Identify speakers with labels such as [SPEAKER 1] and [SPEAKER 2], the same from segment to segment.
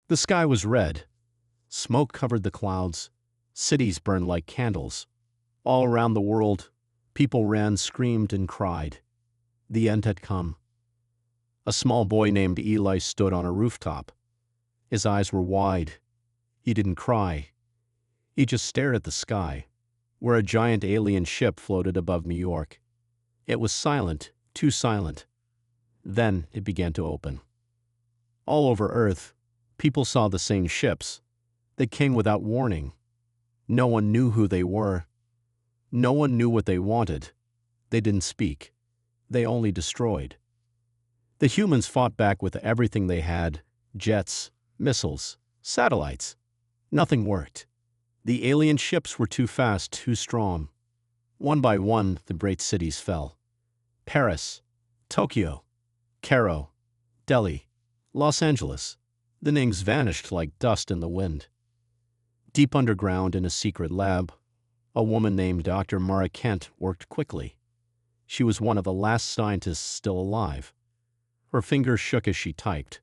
[SPEAKER 1] The sky was red. Smoke covered the clouds. Cities burned like candles. All around the world, people ran, screamed, and cried. The end had come. A small boy named Eli stood on a rooftop. His eyes were wide. He didn't cry. He just stared at the sky, where a giant alien ship floated above New York. It was silent, too silent. Then it began to open. All over Earth, people saw the same ships. They came without warning. No one knew who they were. No one knew what they wanted. They didn't speak. They only destroyed. The humans fought back with everything they had: jets, missiles, satellites. Nothing worked. The alien ships were too fast, too strong. One by one, the great cities fell. Paris, Tokyo, Cairo, Delhi, Los Angeles. The names vanished like dust in the wind. Deep underground in a secret lab, a woman named Dr. Mara Kent worked quickly. She was one of the last scientists still alive. Her fingers shook as she typed.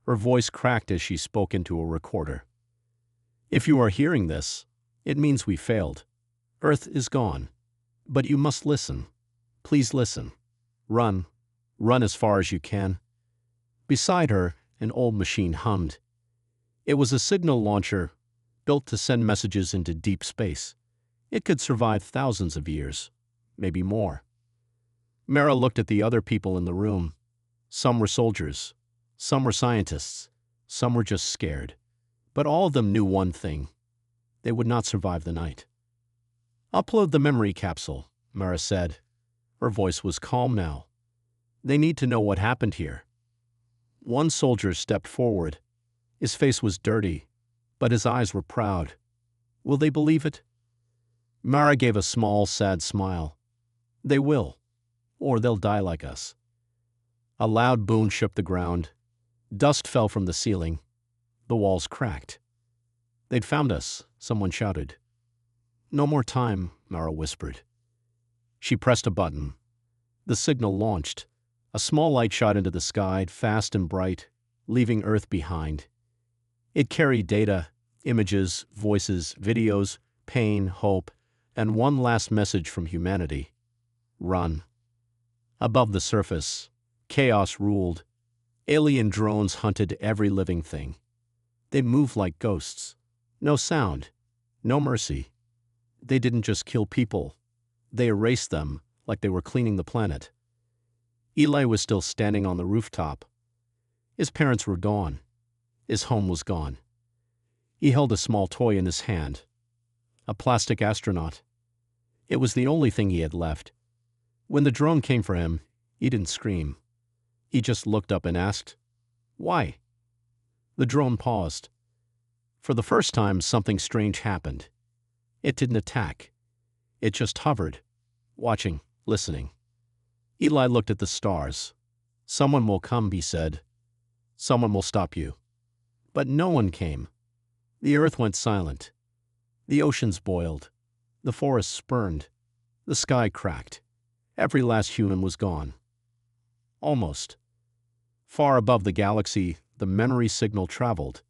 [SPEAKER 1] Her voice cracked as she spoke into a recorder. If you are hearing this, it means we failed. Earth is gone. But you must listen. Please listen. Run. Run as far as you can. Beside her, an old machine hummed. It was a signal launcher built to send messages into deep space. It could survive thousands of years, maybe more. Mara looked at the other people in the room. Some were soldiers. Some were scientists. Some were just scared. But all of them knew one thing. They would not survive the night. Upload the memory capsule, Mara said. Her voice was calm now. They need to know what happened here. One soldier stepped forward. His face was dirty, but his eyes were proud. Will they believe it? Mara gave a small, sad smile. They will, or they'll die like us. A loud boom shook the ground. Dust fell from the ceiling. The walls cracked. They'd found us, someone shouted. No more time, Mara whispered. She pressed a button. The signal launched. A small light shot into the sky, fast and bright, leaving Earth behind. It carried data, images, voices, videos, pain, hope, and one last message from humanity. Run. Above the surface, chaos ruled. Alien drones hunted every living thing. They moved like ghosts. No sound. No mercy. They didn't just kill people. They erased them like they were cleaning the planet. Eli was still standing on the rooftop. His parents were gone. His home was gone. He held a small toy in his hand. A plastic astronaut. It was the only thing he had left. When the drone came for him, he didn't scream. He just looked up and asked, "Why?" The drone paused. For the first time, something strange happened. It didn't attack. It just hovered, watching, listening. Eli looked at the stars. Someone will come, he said. Someone will stop you. But no one came. The earth went silent. The oceans boiled. The forests burned. The sky cracked. Every last human was gone. Almost. Far above the galaxy, the memory signal traveled.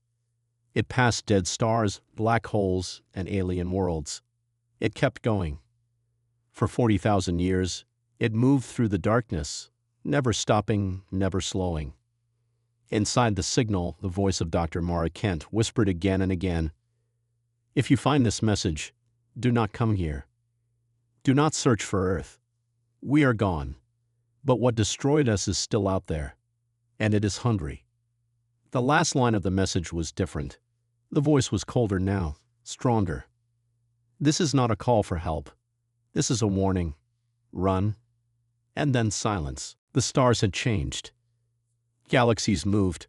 [SPEAKER 1] It passed dead stars, black holes, and alien worlds. It kept going. For 40,000 years, it moved through the darkness, never stopping, never slowing. Inside the signal, the voice of Dr. Mara Kent whispered again and again, "If you find this message, do not come here. Do not search for Earth. We are gone. But what destroyed us is still out there, and it is hungry." The last line of the message was different. The voice was colder now, stronger. This is not a call for help. This is a warning. Run. And then silence. The stars had changed. Galaxies moved.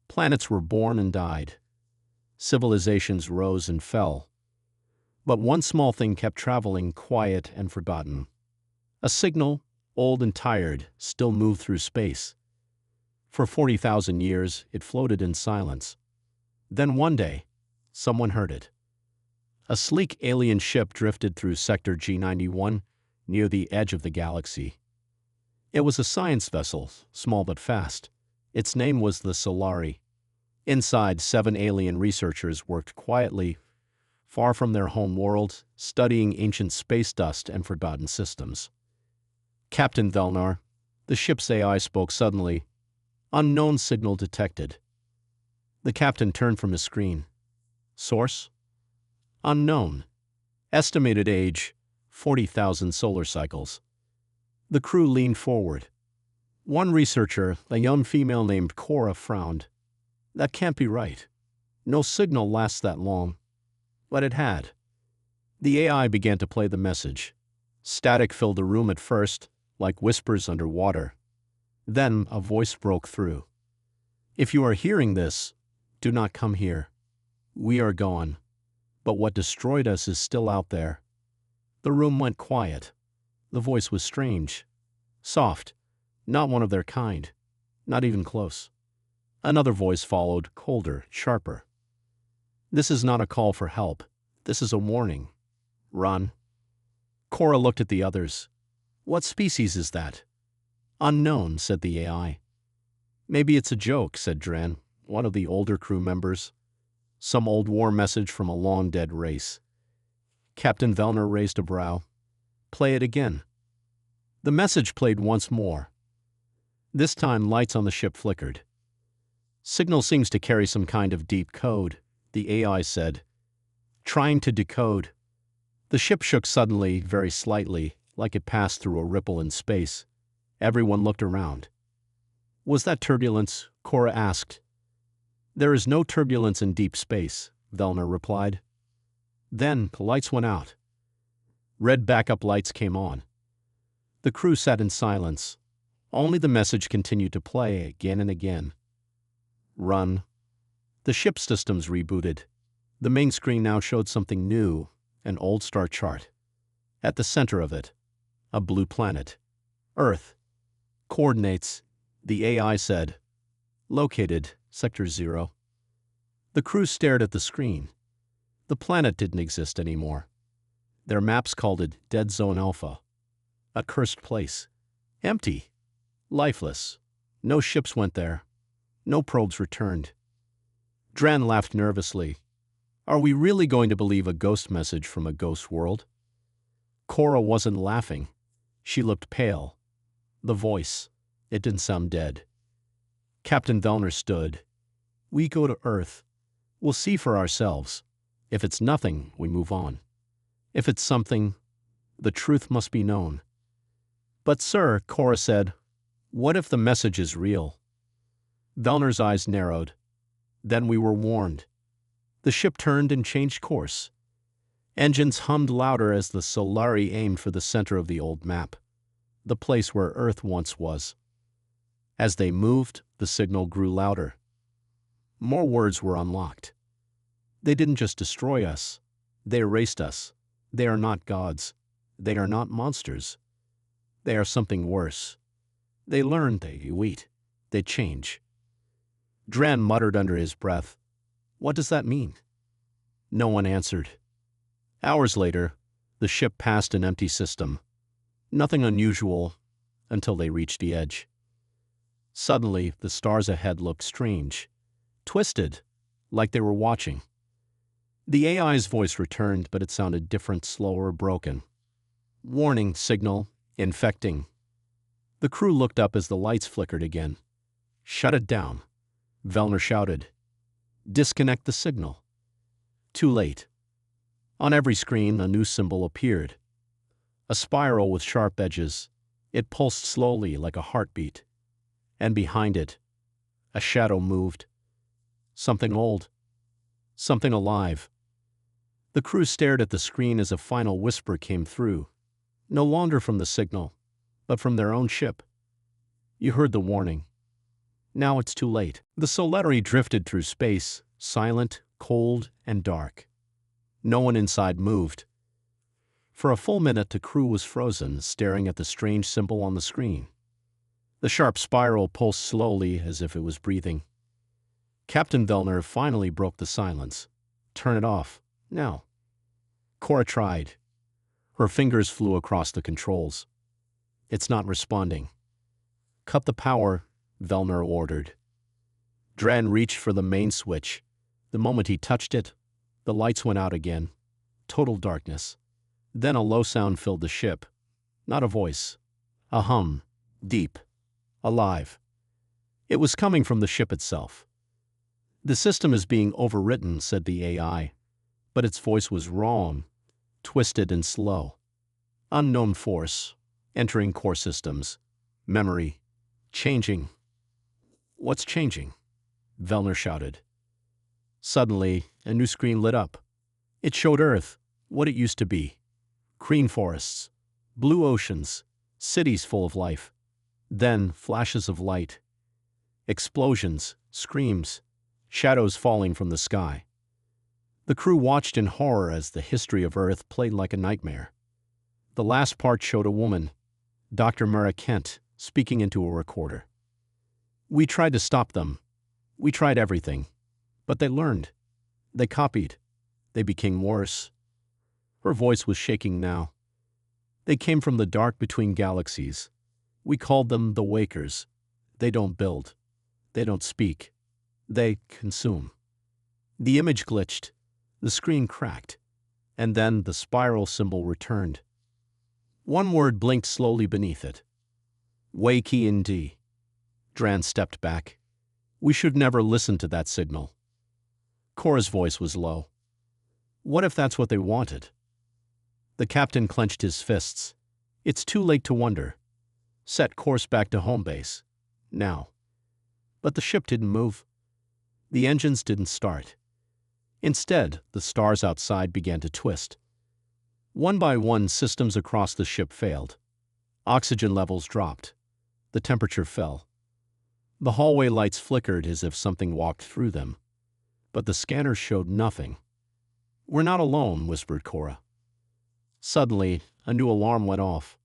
[SPEAKER 1] Planets were born and died. Civilizations rose and fell. But one small thing kept traveling, quiet and forgotten. A signal, old and tired, still moved through space. For 40,000 years, it floated in silence. Then one day, someone heard it. A sleek alien ship drifted through Sector G91, near the edge of the galaxy. It was a science vessel, small but fast. Its name was the Solari. Inside, 7 alien researchers worked quietly, far from their home world, studying ancient space dust and forgotten systems. Captain Velnar, the ship's AI, spoke suddenly. Unknown signal detected. The captain turned from his screen. Source? Unknown. Estimated age, 40,000 solar cycles. The crew leaned forward. One researcher, a young female named Cora, frowned. That can't be right. No signal lasts that long. But it had. The AI began to play the message. Static filled the room at first, like whispers underwater. Then a voice broke through. If you are hearing this, do not come here. We are gone. But what destroyed us is still out there. The room went quiet. The voice was strange. Soft. Not one of their kind. Not even close. Another voice followed, colder, sharper. This is not a call for help. This is a warning. Run. Cora looked at the others. What species is that? Unknown, said the AI. Maybe it's a joke, said Dren, one of the older crew members. Some old war message from a long-dead race. Captain Velnar raised a brow. Play it again. The message played once more. This time, lights on the ship flickered. Signal seems to carry some kind of deep code, the AI said. Trying to decode. The ship shook suddenly, very slightly, like it passed through a ripple in space. Everyone looked around. Was that turbulence? Cora asked. There is no turbulence in deep space, Velnar replied. Then the lights went out. Red backup lights came on. The crew sat in silence. Only the message continued to play again and again. Run. The ship systems rebooted. The main screen now showed something new, an old star chart. At the center of it, a blue planet. Earth. Coordinates, the AI said. Located, Sector 0. The crew stared at the screen. The planet didn't exist anymore. Their maps called it Dead Zone Alpha. A cursed place. Empty. Lifeless. No ships went there. No probes returned. Dran laughed nervously. Are we really going to believe a ghost message from a ghost world? Cora wasn't laughing. She looked pale. The voice. It didn't sound dead. Captain Velnar stood. We go to Earth. We'll see for ourselves. If it's nothing, we move on. If it's something, the truth must be known. But sir, Cora said, what if the message is real? Velnar's eyes narrowed. Then we were warned. The ship turned and changed course. Engines hummed louder as the Solari aimed for the center of the old map, the place where Earth once was. As they moved, the signal grew louder. More words were unlocked. They didn't just destroy us. They erased us. They are not gods. They are not monsters. They are something worse. They learn, they eat, they change. Dran muttered under his breath. What does that mean? No one answered. Hours later, the ship passed an empty system. Nothing unusual until they reached the edge. Suddenly, the stars ahead looked strange, twisted, like they were watching. The AI's voice returned, but it sounded different, slower, broken. Warning signal, infecting. The crew looked up as the lights flickered again. Shut it down, Velnar shouted. Disconnect the signal. Too late. On every screen, a new symbol appeared. A spiral with sharp edges. It pulsed slowly like a heartbeat. And behind it, a shadow moved. Something old. Something alive. The crew stared at the screen as a final whisper came through. No longer from the signal, but from their own ship. You heard the warning. Now it's too late. The Solari drifted through space, silent, cold, and dark. No one inside moved. For a full minute, the crew was frozen, staring at the strange symbol on the screen. The sharp spiral pulsed slowly as if it was breathing. Captain Velnar finally broke the silence. Turn it off. Now. Cora tried. Her fingers flew across the controls. It's not responding. Cut the power, Velnar ordered. Dran reached for the main switch. The moment he touched it, the lights went out again. Total darkness. Then a low sound filled the ship. Not a voice. A hum. Deep. Alive. It was coming from the ship itself. "The system is being overwritten," said the AI. But its voice was wrong, twisted and slow. Unknown force, entering core systems. Memory. Changing. "What's changing?" Vellner shouted. Suddenly, a new screen lit up. It showed Earth, what it used to be. Green forests, blue oceans, cities full of life. Then, flashes of light. Explosions, screams, shadows falling from the sky. The crew watched in horror as the history of Earth played like a nightmare. The last part showed a woman, Dr. Mara Kent, speaking into a recorder. "We tried to stop them. We tried everything. But they learned. They copied. They became worse." Her voice was shaking now. "They came from the dark between galaxies. We called them the Wakers. They don't build. They don't speak. They consume." The image glitched. The screen cracked. And then the spiral symbol returned. One word blinked slowly beneath it. Wake-E-N-D. Dran stepped back. "We should never listen to that signal." Cora's voice was low. "What if that's what they wanted?" The captain clenched his fists. "It's too late to wonder. Set course back to home base. Now." But the ship didn't move. The engines didn't start. Instead, the stars outside began to twist. One by one, systems across the ship failed. Oxygen levels dropped. The temperature fell. The hallway lights flickered as if something walked through them. But the scanners showed nothing. "We're not alone," whispered Cora. Suddenly, a new alarm went off.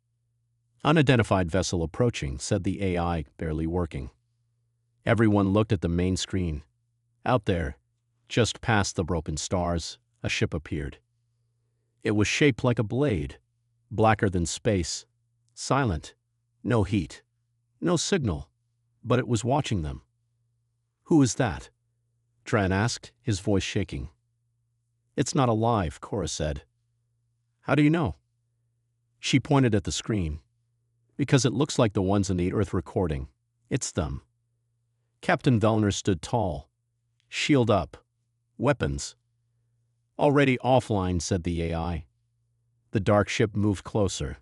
[SPEAKER 1] "Unidentified vessel approaching," said the AI, barely working. Everyone looked at the main screen. Out there, just past the broken stars, a ship appeared. It was shaped like a blade, blacker than space, silent, no heat, no signal, but it was watching them. "Who is that?" Dran asked, his voice shaking. "It's not alive," Cora said. "How do you know?" She pointed at the screen. "Because it looks like the ones in the Earth recording. It's them." Captain Vellner stood tall, shield up, weapons. "Already offline," said the AI. The dark ship moved closer.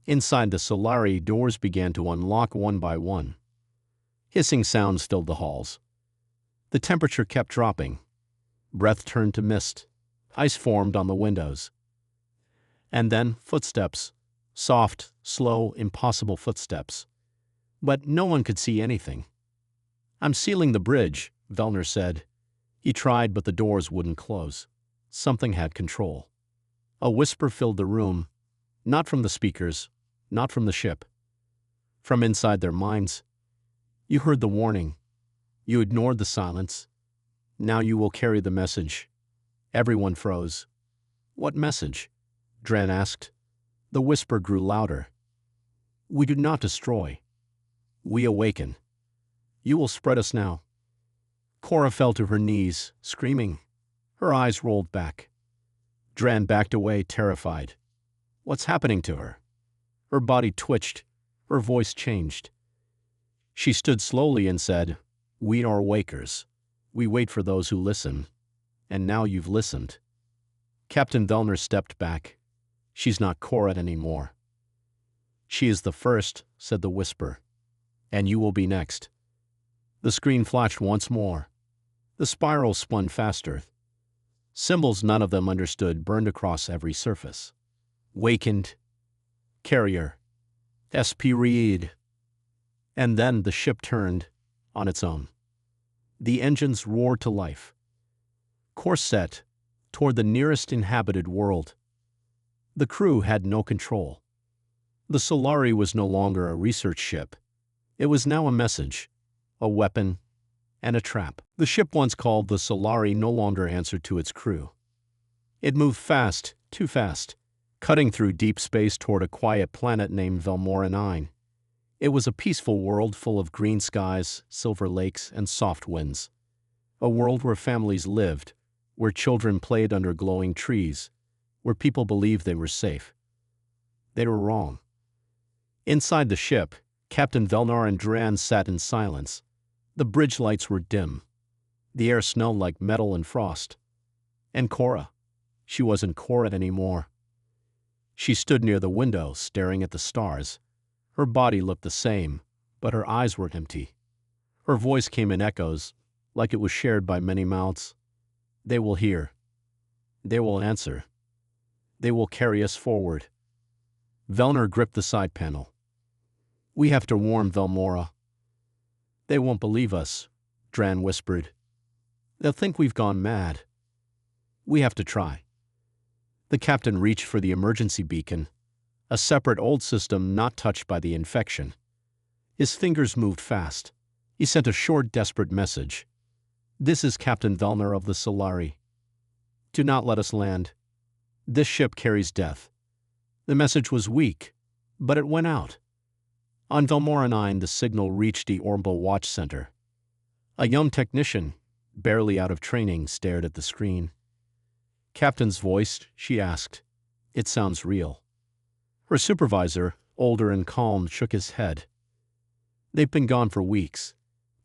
[SPEAKER 1] Inside the Solari, doors began to unlock one by one. Hissing sounds filled the halls. The temperature kept dropping. Breath turned to mist. Ice formed on the windows. And then footsteps. Soft, slow, impossible footsteps. But no one could see anything. "I'm sealing the bridge," Vellner said. He tried, but the doors wouldn't close. Something had control. A whisper filled the room, not from the speakers, not from the ship. From inside their minds. "You heard the warning. You ignored the silence. Now you will carry the message." Everyone froze. "What message?" Dran asked. The whisper grew louder. "We do not destroy. We awaken. You will spread us now." Cora fell to her knees, screaming. Her eyes rolled back. Dran backed away, terrified. What's happening to her? Her body twitched. Her voice changed. She stood slowly and said, "We are wakers. We wait for those who listen. And now you've listened." Captain Vellner stepped back. "She's not Cora anymore." "She is the first," said the whisper. "And you will be next." The screen flashed once more. The spiral spun faster. Symbols none of them understood burned across every surface. Wakened. Carrier. SP read. And then the ship turned on its own. The engines roared to life. Course set toward the nearest inhabited world. The crew had no control. The Solari was no longer a research ship. It was now a message, a weapon, and a trap. The ship once called the Solari no longer answered to its crew. It moved fast, too fast, cutting through deep space toward a quiet planet named Velmora 9. It was a peaceful world full of green skies, silver lakes, and soft winds. A world where families lived, where children played under glowing trees, where people believed they were safe. They were wrong. Inside the ship, Captain Velnar and Dran sat in silence. The bridge lights were dim. The air smelled like metal and frost. And Cora. She wasn't Cora anymore. She stood near the window, staring at the stars. Her body looked the same, but her eyes were empty. Her voice came in echoes, like it was shared by many mouths. They will hear. They will answer. They will carry us forward. Velnar gripped the side panel. We have to warn Velmora. They won't believe us, Dran whispered. They'll think we've gone mad. We have to try. The captain reached for the emergency beacon, a separate old system not touched by the infection. His fingers moved fast. He sent a short, desperate message. This is Captain Velnar of the Solari. Do not let us land. This ship carries death. The message was weak, but it went out. On Velmora 9, the signal reached the Orbital Watch Center. A young technician, barely out of training, stared at the screen. Captain's voice, she asked. It sounds real. Her supervisor, older and calm, shook his head. They've been gone for weeks.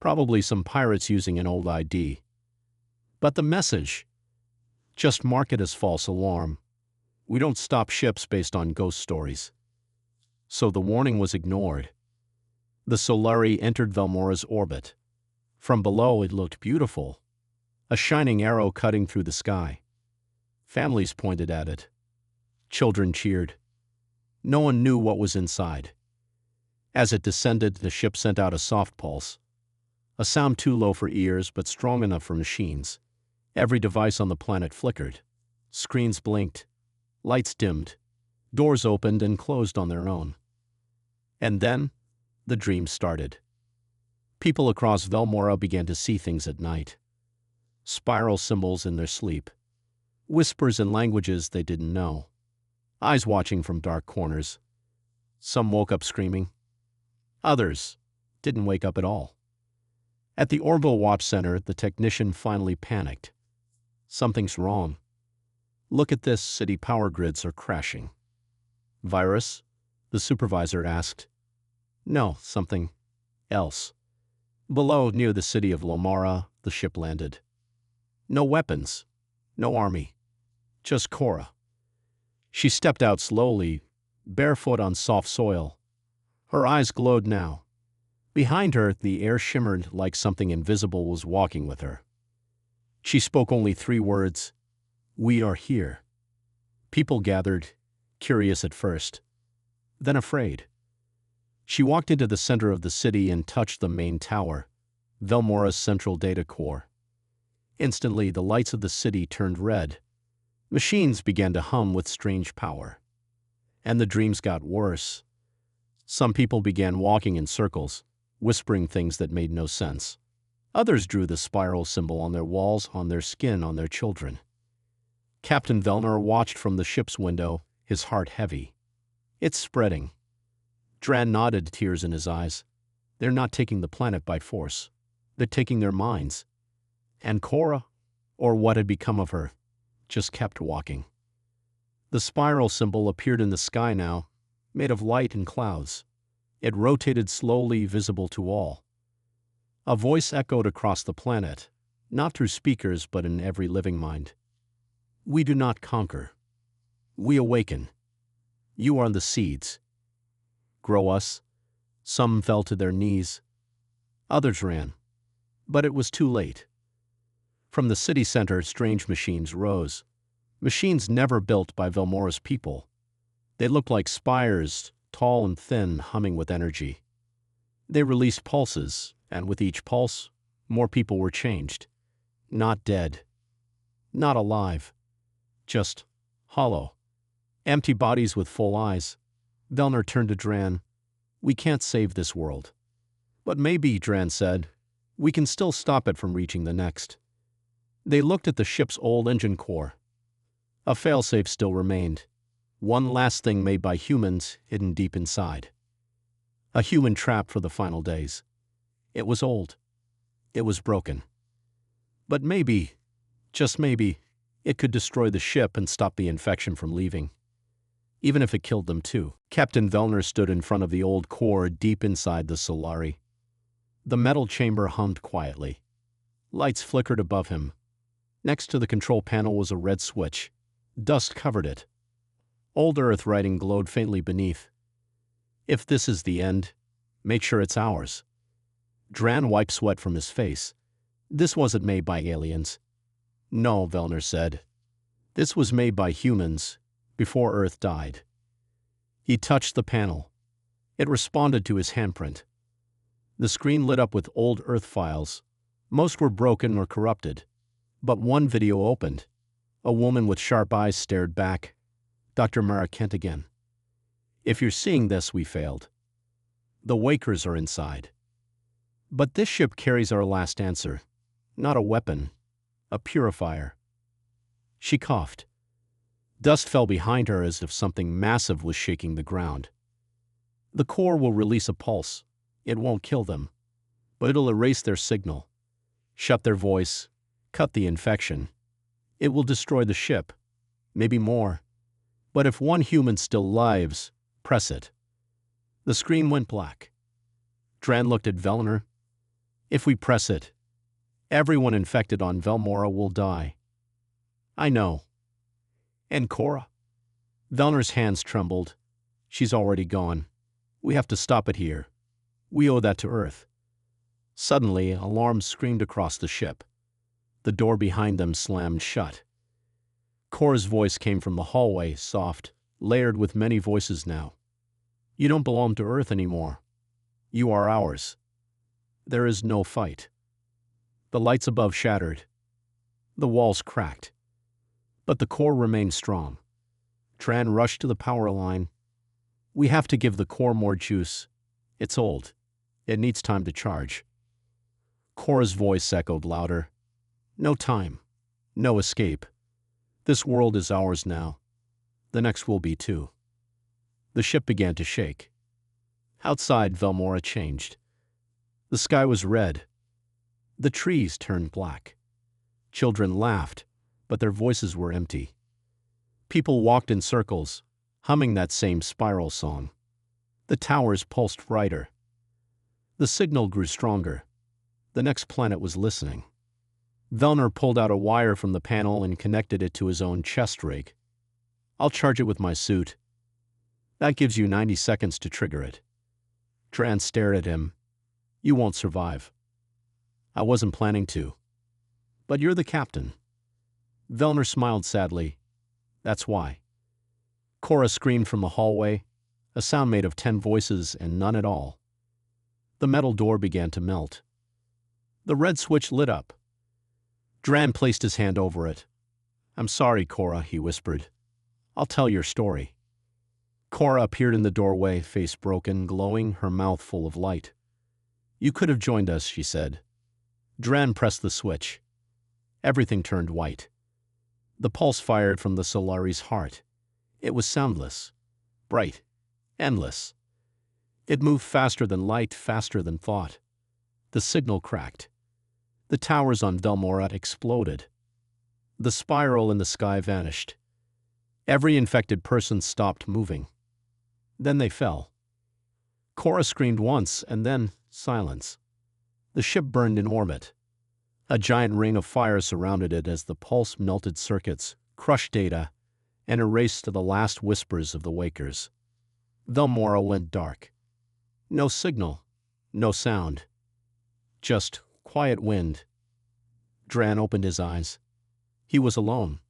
[SPEAKER 1] Probably some pirates using an old ID. But the message? Just mark it as false alarm. We don't stop ships based on ghost stories. So the warning was ignored. The Solari entered Velmora's orbit. From below it looked beautiful. A shining arrow cutting through the sky. Families pointed at it. Children cheered. No one knew what was inside. As it descended, the ship sent out a soft pulse. A sound too low for ears, but strong enough for machines. Every device on the planet flickered. Screens blinked. Lights dimmed. Doors opened and closed on their own. And then, the dream started. People across Velmora began to see things at night. Spiral symbols in their sleep. Whispers in languages they didn't know. Eyes watching from dark corners. Some woke up screaming. Others didn't wake up at all. At the Orbital Watch Center, the technician finally panicked. Something's wrong. Look at this, city power grids are crashing. Virus? The supervisor asked. No, something else. Below, near the city of Lomara, the ship landed. No weapons. No army. Just Cora. She stepped out slowly, barefoot on soft soil. Her eyes glowed now. Behind her, the air shimmered like something invisible was walking with her. She spoke only 3 words. We are here. People gathered, curious at first, then afraid. She walked into the center of the city and touched the main tower, Velmora's central data core. Instantly, the lights of the city turned red. Machines began to hum with strange power. And the dreams got worse. Some people began walking in circles, whispering things that made no sense. Others drew the spiral symbol on their walls, on their skin, on their children. Captain Velnar watched from the ship's window, his heart heavy. It's spreading. Dran nodded, tears in his eyes. They're not taking the planet by force. They're taking their minds. And Cora, or what had become of her, just kept walking. The spiral symbol appeared in the sky now, made of light and clouds. It rotated slowly, visible to all. A voice echoed across the planet, not through speakers but in every living mind. We do not conquer. We awaken. You are the seeds. Grow us. Some fell to their knees. Others ran. But it was too late. From the city center, strange machines rose. Machines never built by Velmora's people. They looked like spires, tall and thin, humming with energy. They released pulses, and with each pulse, more people were changed. Not dead. Not alive. Just hollow. Empty bodies with full eyes. Velnar turned to Dran. We can't save this world. But maybe, Dran said, we can still stop it from reaching the next. They looked at the ship's old engine core. A failsafe still remained. One last thing made by humans hidden deep inside. A human trap for the final days. It was old. It was broken. But maybe, just maybe, it could destroy the ship and stop the infection from leaving. Even if it killed them too. Captain Vellner stood in front of the old core deep inside the Solari. The metal chamber hummed quietly. Lights flickered above him. Next to the control panel was a red switch. Dust covered it. Old Earth writing glowed faintly beneath. If this is the end, make sure it's ours. Dran wiped sweat from his face. This wasn't made by aliens. No, Vellner said. This was made by humans, before Earth died. He touched the panel. It responded to his handprint. The screen lit up with old Earth files. Most were broken or corrupted. But one video opened. A woman with sharp eyes stared back. Dr. Mara Kent again. If you're seeing this, we failed. The Wakers are inside. But this ship carries our last answer. Not a weapon. A purifier. She coughed. Dust fell behind her as if something massive was shaking the ground. The core will release a pulse. It won't kill them. But it'll erase their signal. Shut their voice. Cut the infection. It will destroy the ship. Maybe more. But if one human still lives, press it. The screen went black. Dran looked at Vellner. If we press it, everyone infected on Velmora will die. I know. And Cora? Vellner's hands trembled. She's already gone. We have to stop it here. We owe that to Earth. Suddenly, alarms screamed across the ship. The door behind them slammed shut. Cora's voice came from the hallway, soft, layered with many voices now. You don't belong to Earth anymore. You are ours. There is no fight. The lights above shattered. The walls cracked. But the core remained strong. Tran rushed to the power line. We have to give the core more juice. It's old. It needs time to charge. Cora's voice echoed louder. No time. No escape. This world is ours now. The next will be too. The ship began to shake. Outside, Velmora changed. The sky was red. The trees turned black. Children laughed, but their voices were empty. People walked in circles, humming that same spiral song. The towers pulsed brighter. The signal grew stronger. The next planet was listening. Vellner pulled out a wire from the panel and connected it to his own chest rig. I'll charge it with my suit. That gives you 90 seconds to trigger it. Dran stared at him. You won't survive. I wasn't planning to. But you're the captain. Vellner smiled sadly. That's why. Cora screamed from the hallway, a sound made of 10 voices and none at all. The metal door began to melt. The red switch lit up. Dran placed his hand over it. I'm sorry, Cora, he whispered. I'll tell your story. Cora appeared in the doorway, face broken, glowing, her mouth full of light. You could have joined us, she said. Dran pressed the switch. Everything turned white. The pulse fired from the Solari's heart. It was soundless, bright, endless. It moved faster than light, faster than thought. The signal cracked. The towers on Velmora exploded. The spiral in the sky vanished. Every infected person stopped moving. Then they fell. Cora screamed once, and then silence. The ship burned in orbit. A giant ring of fire surrounded it as the pulse melted circuits, crushed data, and erased the last whispers of the Wakers. Velmora went dark. No signal, no sound. Just quiet wind. Dran opened his eyes. He was alone.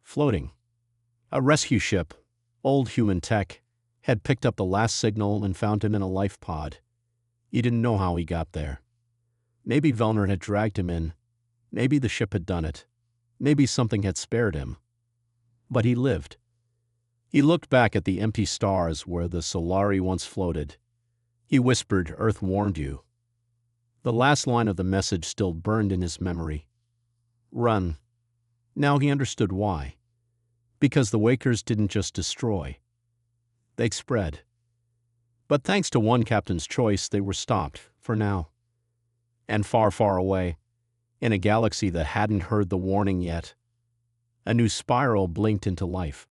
[SPEAKER 1] Floating. A rescue ship, old human tech, had picked up the last signal and found him in a life pod. He didn't know how he got there. Maybe Vellner had dragged him in. Maybe the ship had done it. Maybe something had spared him. But he lived. He looked back at the empty stars where the Solari once floated. He whispered, Earth warned you. The last line of the message still burned in his memory. Run. Now he understood why. Because the Wakers didn't just destroy. They spread. But thanks to one captain's choice, they were stopped, for now. And far, far away, in a galaxy that hadn't heard the warning yet, a new spiral blinked into life.